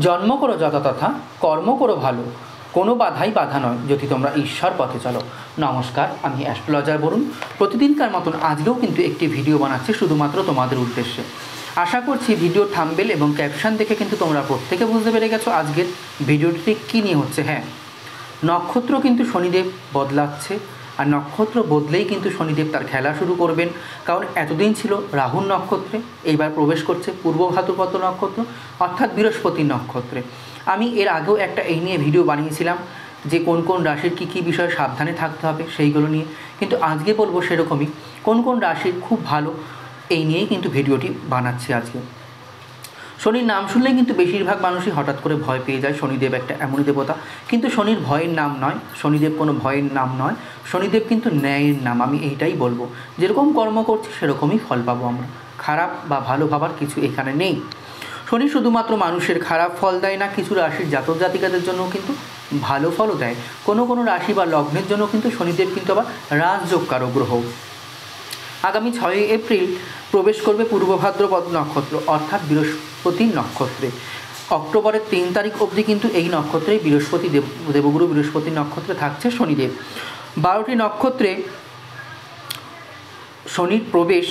জন্ম করো যথাতথা, কর্ম করো ভালো, কোনো বাধাই বাধা নয় যদি তোমরা ঈশ্বর পথে চলো। নমস্কার, আমি অ্যাস্ট্রোলজার বরুণ। প্রতিদিনকার মতন আজকেও কিন্তু একটি ভিডিও বানাচ্ছি শুধুমাত্র তোমাদের উদ্দেশ্যে। আশা করছি ভিডিও থাম্বনেল এবং ক্যাপশন দেখে কিন্তু তোমরা প্রত্যেকে বুঝতে পেরে গেছো আজকের ভিডিওটি কী নিয়ে হচ্ছে। হ্যাঁ, নক্ষত্র কিন্তু শনিদেব বদলাচ্ছে, আর নক্ষত্র বদলেই কিন্তু শনিদেব তার খেলা শুরু করবেন। কারণ এতদিন ছিল রাহুর নক্ষত্রে, এইবার প্রবেশ করছে পূর্ব ভাদ্রপদ নক্ষত্র অর্থাৎ বৃহস্পতির নক্ষত্রে। আমি এর আগেও একটা এই নিয়ে ভিডিও বানিয়েছিলাম যে কোন কোন রাশির কী কী বিষয়ে সাবধানে থাকতে হবে সেইগুলো নিয়ে, কিন্তু আজকে বলবো সেরকমই কোন কোন রাশির খুব ভালো, এই নিয়েই কিন্তু ভিডিওটি বানাচ্ছি আজকে। শনির নাম শুনলেই কিন্তু বেশিরভাগ মানুষই হঠাৎ করে ভয় পেয়ে যায়। শনিদেব একটা এমনই দেবতা, কিন্তু শনির ভয়ের নাম নয়, শনিদেব কোনো ভয়ের নাম নয়, শনিদেব কিন্তু ন্যায়ের নাম। আমি এইটাই বলবো, যেরকম কর্ম করছি সেরকমই ফল পাবো আমরা, খারাপ বা ভালো ভাবার কিছু এখানে নেই। শনি শুধুমাত্র মানুষের খারাপ ফল দেয় না, কিছু রাশির জাতক জাতিকাদের জন্য কিন্তু ভালো ফলও দেয়। কোনো কোনো রাশি বা লগ্নের জন্য কিন্তু শনিদেব কিন্তু আবার রাজযোগকারক গ্রহ। আগামী 6 এপ্রিল প্রবেশ করবে পূর্ব ভাদ্রপদ নক্ষত্র অর্থাৎ বৃহস্পতির নক্ষত্রে। অক্টোবরের 3 তারিখ অবধি কিন্তু এই নক্ষত্রেই বৃহস্পতি দেবগুরু বৃহস্পতির নক্ষত্রে থাকছে শনিদেব। 12টি নক্ষত্রে শনির প্রবেশ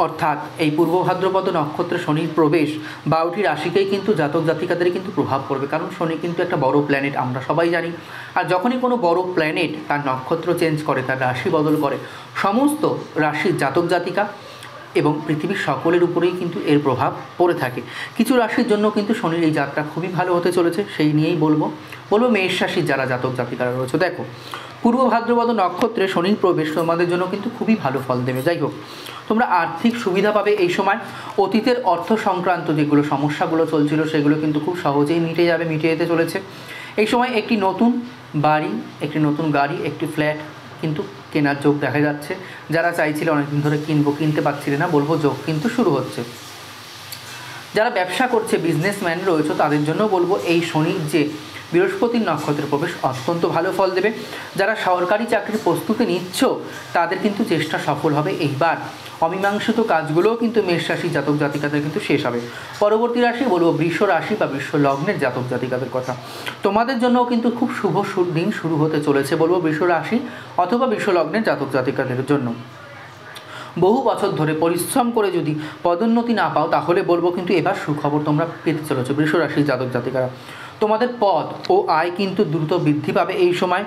অর্থাৎ এই পূর্ব ভাদ্রপদ নক্ষত্রে শনির প্রবেশ 12টি রাশিকেই কিন্তু জাতক জাতিকাদের কিন্তু প্রভাব পড়বে। কারণ শনি কিন্তু একটা বড় প্ল্যানেট, আমরা সবাই জানি। আর যখনই কোনো বড় প্ল্যানেট তার নক্ষত্র চেঞ্জ করে, তার রাশি বদল করে, সমস্ত রাশির জাতক জাতিকা এবং পৃথিবীর সকলের উপরেই কিন্তু এর প্রভাব পড়ে থাকে। কিছু রাশির জন্য কিন্তু শনির এই যাত্রা খুবই ভালো হতে চলেছে, সেই নিয়েই বলবো মেষ রাশির যারা জাতক জাতিকারা রয়েছে। দেখো, পূর্ব ভাদ্রপদ নক্ষত্রে শনির প্রবেশ তোমাদের জন্য কিন্তু খুবই ভালো ফল দেবে। যাই হোক, তোমরা আর্থিক সুবিধা পাবে এই সময়। অতীতের অর্থ সংক্রান্ত যেগুলো সমস্যাগুলো চলছিল সেগুলো কিন্তু খুব সহজেই মিটে যেতে চলেছে। এই সময় একটি নতুন বাড়ি, একটি নতুন গাড়ি, একটি ফ্ল্যাট কিন্তু কেনার যোগ দেখা যাচ্ছে। যারা চাইছিল অনেকদিন ধরে কিনতে পারছিলে না, বলবো যোগ কিন্তু শুরু হচ্ছে। যারা ব্যবসা করছে, বিজনেসম্যান রয়েছে, তাদের জন্য বলবো এই শনির যে বৃহস্পতির নক্ষত্রের প্রবেশ অত্যন্ত ভালো ফল দেবে। যারা সরকারি চাকরির প্রস্তুতি নিচ্ছ তাদের কিন্তু চেষ্টা সফল হবে এইবার। অমীমাংসিত কাজগুলোও কিন্তু মেষ রাশি জাতক জাতিকাদের কিন্তু শেষ হবে। পরবর্তী রাশি বলবো বৃষ রাশি বা বৃষ লগ্নের জাতক জাতিকাদের কথা। তোমাদের জন্যও কিন্তু খুব শুভ দিন শুরু হতে চলেছে, বলবো বৃষ রাশি অথবা বৃষ লগ্নের জাতক জাতিকাদের জন্য। বহু বছর ধরে পরিশ্রম করে যদি পদোন্নতি না পাও, তাহলে বলবো কিন্তু এবার সুখবর তোমরা পেতে চলেছো বৃষ রাশির জাতক জাতিকারা। তোমাদের পদ ও আয় কিন্তু দ্রুত বৃদ্ধি পাবে এই সময়।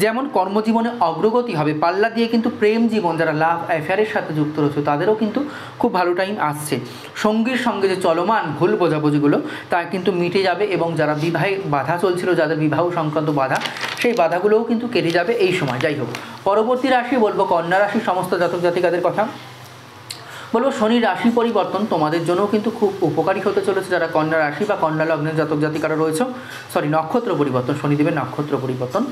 যেমন কর্মজীবনে অগ্রগতি হবে, পাল্লা দিয়ে কিন্তু প্রেম জীবন, যারা লাভ অ্যাফেয়ারের সাথে যুক্ত রয়েছে তাদেরও কিন্তু খুব ভালো টাইম আসছে। সঙ্গীর সঙ্গে যে চলমান ভুল বোঝাবুঝিগুলো তা কিন্তু মিটে যাবে, এবং যারা বিবাহে বাধা চলছিল, যাদের বিবাহ সংক্রান্ত বাধা, সেই বাধাগুলোও কিন্তু কেটে যাবে এই সময়। যাই হোক, পরবর্তী রাশি বলবো কন্যা রাশির সমস্ত জাতক জাতিকাদের কথা। বলবো শনির রাশি পরিবর্তন তোমাদের জন্যও কিন্তু খুব উপকারী হতে চলেছে। যারা কন্যা রাশি বা কন্যা লগ্নের জাতক জাতিকারা রয়েছে, নক্ষত্র পরিবর্তন, শনিদেবের নক্ষত্র পরিবর্তন,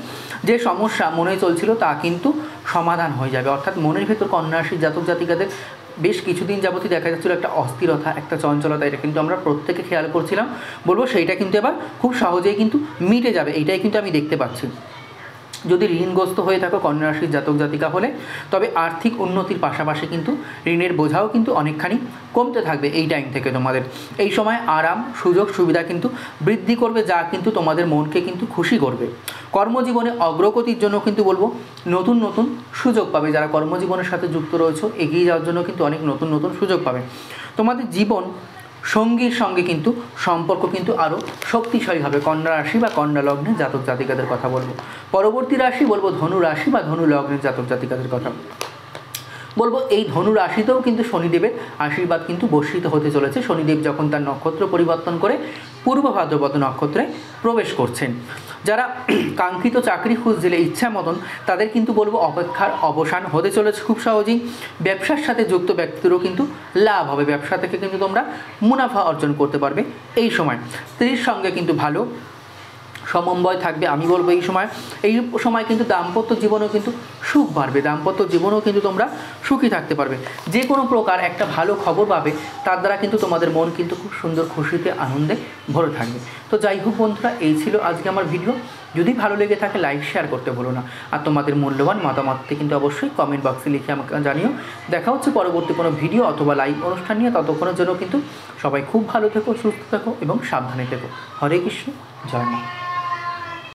যে সমস্যা মনে চলছিল তা কিন্তু সমাধান হয়ে যাবে। অর্থাৎ মনের ভেতর কন্যা রাশির জাতক জাতিকাদের বেশ কিছুদিন যাবতই দেখা যাচ্ছিল একটা অস্থিরতা, একটা চঞ্চলতা, এটা কিন্তু আমরা প্রত্যেকে খেয়াল করছিলাম। বলবো সেইটা কিন্তু এবার খুব সহজেই কিন্তু মিটে যাবে, এইটাই কিন্তু আমি দেখতে পাচ্ছি। যদি ঋণগ্রস্ত হয়ে থাকো কন্যা রাশির জাতক জাতিকা হলে, তবে আর্থিক উন্নতির পাশাপাশি কিন্তু ঋণের বোঝাও কিন্তু অনেকখানি কমতে থাকবে এই টাইম থেকে। তোমাদের এই সময় আরাম, সুযোগ সুবিধা কিন্তু বৃদ্ধি করবে, যা কিন্তু তোমাদের মনকে কিন্তু খুশি করবে। কর্মজীবনে অগ্রগতির জন্য কিন্তু বলবো নতুন নতুন সুযোগ পাবে। যারা কর্মজীবনের সাথে যুক্ত রয়েছে, এগিয়ে যাওয়ার জন্য কিন্তু অনেক নতুন নতুন সুযোগ পাবে। তোমাদের জীবন সঙ্গীর সঙ্গে কিন্তু সম্পর্ক কিন্তু আরও শক্তিশালী হবে। কন্যা রাশি বা কন্যা লগ্নের জাতক জাতিকাদের কথা বলবো। পরবর্তী রাশি বলবো ধনু রাশি বা ধনু লগ্নের জাতক জাতিকাদের কথা বলবো। এই ধনু রাশিতেও কিন্তু শনিদেবের আশীর্বাদ কিন্তু বর্ষিত হতে চলেছে। শনিদেব যখন তার নক্ষত্র পরিবর্তন করে পূর্ব ভাদ্রপদ নক্ষত্রে প্রবেশ করছেন। যারা কাঙ্ক্ষিত চাকরি খুঁজছিলে ইচ্ছা মতন, তাদের কিন্তু বলবো অপেক্ষার অবসান হতে চলেছে খুব সহজেই। ব্যবসার সাথে যুক্ত ব্যক্তিরও কিন্তু লাভ হবে, ব্যবসা থেকে কিন্তু তোমরা মুনাফা অর্জন করতে পারবে এই সময়। স্ত্রীর সঙ্গে কিন্তু ভালো সমন্বয় থাকবে। আমি বলবো এই সময় কিন্তু দাম্পত্য জীবনেও কিন্তু সুখ বাড়বে, দাম্পত্য জীবনেও কিন্তু তোমরা সুখী থাকতে পারবে। যে কোনো প্রকার একটা ভালো খবর পাবে, তার দ্বারা কিন্তু তোমাদের মন কিন্তু খুব সুন্দর খুশিতে আনন্দে ভরে থাকবে। তো যাই হোক বন্ধুরা, এই ছিল আজকে আমার ভিডিও। যদি ভালো লেগে থাকে লাইক শেয়ার করতে ভুলো না, আর তোমাদের মূল্যবান মতামতটি কিন্তু অবশ্যই কমেন্ট বক্সে লিখে আমাকে জানিও। দেখা হচ্ছে পরবর্তী কোনো ভিডিও অথবা লাইভ অনুষ্ঠান নিয়ে। ততক্ষণের জন্য কিন্তু সবাই খুব ভালো থেকো, সুস্থ থেকো এবং সাবধানে থেকো। হরে কৃষ্ণ, জয় মা।